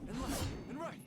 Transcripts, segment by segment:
and left, and right.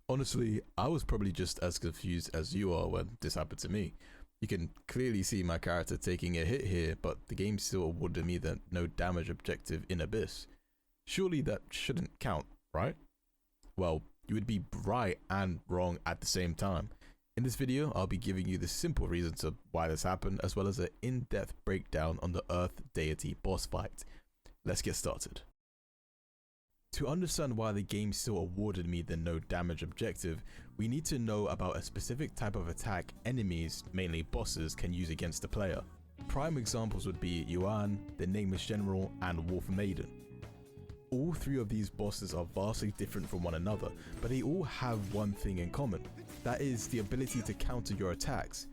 Honestly, I was probably just as confused as you are when this happened to me. You can clearly see my character taking a hit here, but the game still awarded me the no damage objective in Abyss. Surely that shouldn't count, right? Well, you would be right and wrong at the same time. In this video, I'll be giving you the simple reasons of why this happened, as well as an in-depth breakdown on the Earth Deity boss fight. Let's get started. To understand why the game still awarded me the no damage objective, we need to know about a specific type of attack enemies, mainly bosses, can use against the player. Prime examples would be Yuan, the Nameless General, and Wolf Maiden. All three of these bosses are vastly different from one another, but they all have one thing in common. That is the ability to counter your attacks.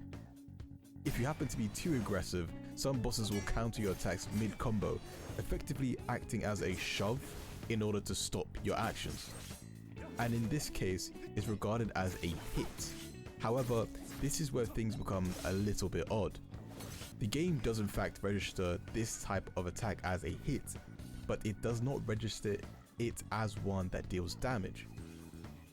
If you happen to be too aggressive, some bosses will counter your attacks mid-combo, effectively acting as a shove in order to stop your actions. And in this case, is regarded as a hit. However, this is where things become a little bit odd. The game does in fact register this type of attack as a hit, but it does not register it as one that deals damage.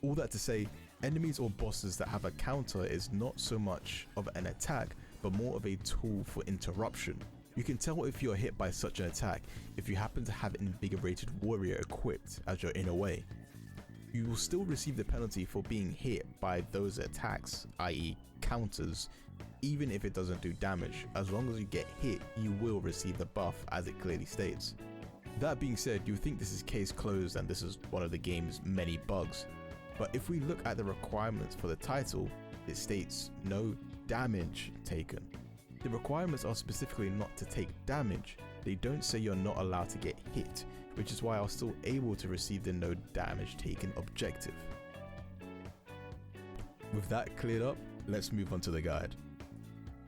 All that to say, enemies or bosses that have a counter is not so much of an attack, but more of a tool for interruption. You can tell if you are hit by such an attack if you happen to have Invigorated Warrior equipped as your inner way. You will still receive the penalty for being hit by those attacks, i.e. counters, even if it doesn't do damage. As long as you get hit, you will receive the buff as it clearly states. That being said, you would think this is case closed and this is one of the game's many bugs. But if we look at the requirements for the title, it states no damage taken. The requirements are specifically not to take damage. They don't say you're not allowed to get hit, which is why I was still able to receive the no damage taken objective. With that cleared up, let's move on to the guide.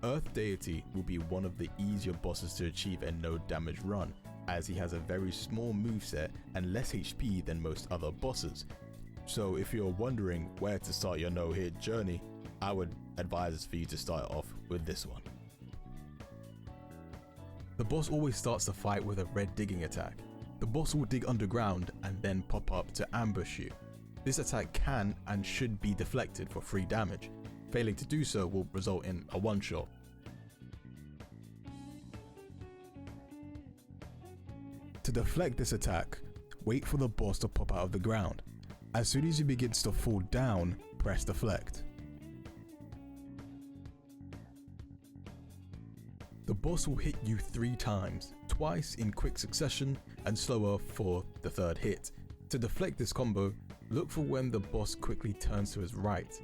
Earth Deity will be one of the easier bosses to achieve a no damage run, as he has a very small moveset and less HP than most other bosses. So if you're wondering where to start your no hit journey, I would advise for you to start off with this one. The boss always starts the fight with a red digging attack. The boss will dig underground and then pop up to ambush you. This attack can and should be deflected for free damage. Failing to do so will result in a one-shot. To deflect this attack, wait for the boss to pop out of the ground. As soon as he begins to fall down, press deflect. The boss will hit you 3 times, twice in quick succession and slower for the third hit. To deflect this combo, look for when the boss quickly turns to his right.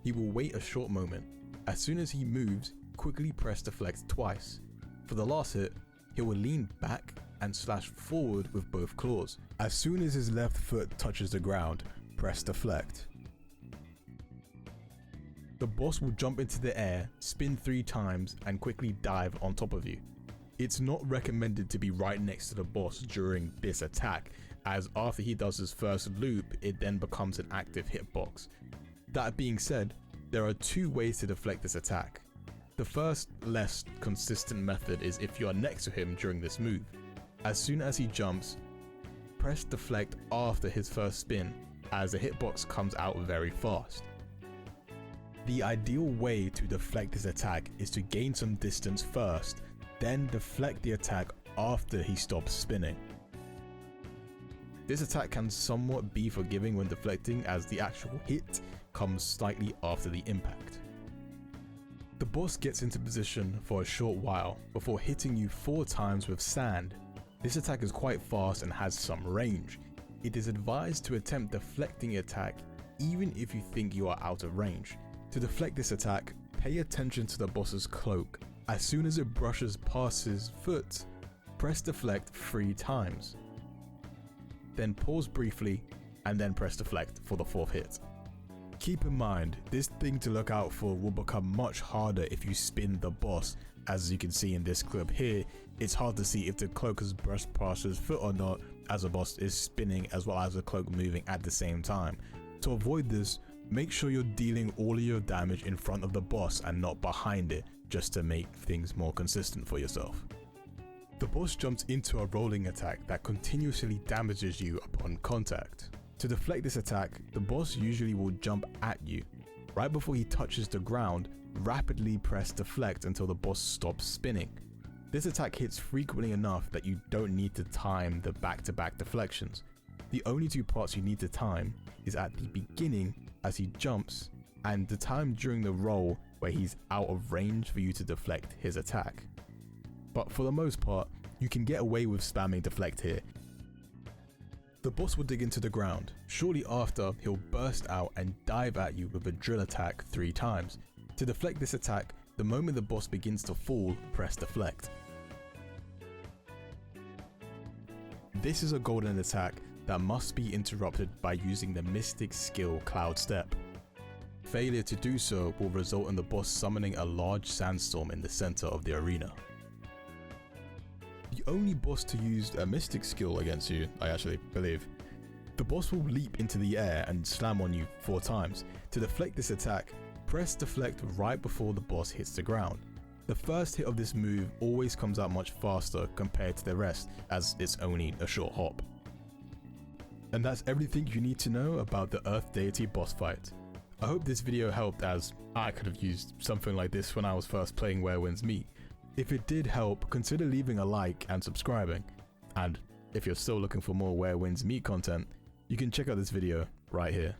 He will wait a short moment. As soon as he moves, quickly press deflect twice. For the last hit, he will lean back and slash forward with both claws. As soon as his left foot touches the ground, press deflect. The boss will jump into the air, spin 3 times and quickly dive on top of you. It's not recommended to be right next to the boss during this attack, as after he does his first loop, it then becomes an active hitbox. That being said, there are two ways to deflect this attack. The first, less consistent method is if you are next to him during this move. As soon as he jumps, press deflect after his first spin, as the hitbox comes out very fast. The ideal way to deflect this attack is to gain some distance first, then deflect the attack after he stops spinning. This attack can somewhat be forgiving when deflecting, as the actual hit comes slightly after the impact. The boss gets into position for a short while before hitting you 4 times with sand. This attack is quite fast and has some range. It is advised to attempt deflecting the attack even if you think you are out of range. To deflect this attack, pay attention to the boss's cloak. As soon as it brushes past his foot, press deflect 3 times. Then pause briefly and then press deflect for the 4th hit. Keep in mind, this thing to look out for will become much harder if you spin the boss. As you can see in this clip here, it's hard to see if the cloak has brushed past his foot or not, as the boss is spinning as well as the cloak moving at the same time. To avoid this, make sure you're dealing all of your damage in front of the boss and not behind it, just to make things more consistent for yourself. The boss jumps into a rolling attack that continuously damages you upon contact. To deflect this attack, the boss usually will jump at you. Right before he touches the ground, rapidly press deflect until the boss stops spinning. This attack hits frequently enough that you don't need to time the back-to-back deflections. The only 2 parts you need to time is at the beginning as he jumps, and the time during the roll where he's out of range for you to deflect his attack. But for the most part, you can get away with spamming deflect here. The boss will dig into the ground. Shortly after, he'll burst out and dive at you with a drill attack 3 times. To deflect this attack, the moment the boss begins to fall, press deflect. This is a golden attack that must be interrupted by using the mystic skill Cloud Step. Failure to do so will result in the boss summoning a large sandstorm in the center of the arena. The only boss to use a mystic skill against you, I actually believe. The boss will leap into the air and slam on you 4 times. To deflect this attack, press deflect right before the boss hits the ground. The first hit of this move always comes out much faster compared to the rest, as it's only a short hop. And that's everything you need to know about the Earth Deity boss fight. I hope this video helped, as I could have used something like this when I was first playing Where Winds Meet. If it did help, consider leaving a like and subscribing. And if you're still looking for more Where Winds Meet content, you can check out this video right here.